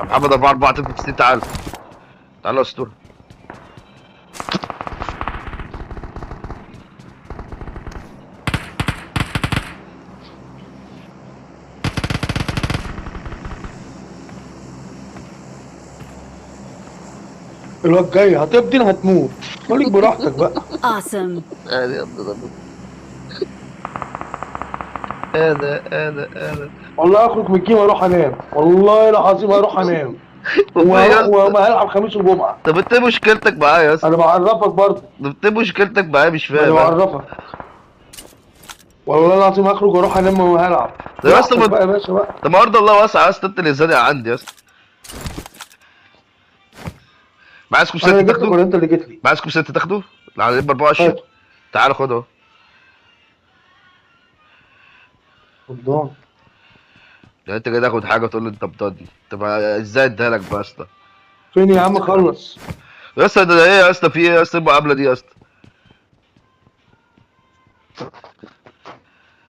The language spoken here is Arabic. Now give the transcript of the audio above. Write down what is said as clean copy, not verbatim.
محمد 4 4 تعال تعال يا اسطوره. الواد جاي هتبدين هتموت، خليك براحتك بقى. Awesome. ادي يا ابني ده. انا والله اخرج من الجيم اروح انام، والله العظيم اروح انام. طب ايه يا اسطى؟ وما هلعب خميس وجمعه. طب انت ايه مشكلتك معايا يا اسطى؟ انا بعرفك برضه. طب انت ايه مشكلتك معايا مش ما انا فاهم انا. بعرفك. والله العظيم اخرج واروح انام وهلعب طب يا اسطى براحتك بقى يا باشا بقى. طب ما ارض الله واسع يا اسطى، انت اللي زانق عندي يا اسطى. معايا سكوب انا ست اللي جيت لك تاخده؟ ولا انت اللي جيت لي؟ معايا سكوب ست تاخده؟ على ال 24. هاته. تعال خد اهو. قدام. يعني انت جاي تاخد حاجه تقول لي انت بتضني؟ طب ازاي اديها لك بقى يا اسطى؟ فين يا عم خلص. يا اسطى ده ايه يا اسطى؟ في ايه يا اسطى المقابله دي يا اسطى؟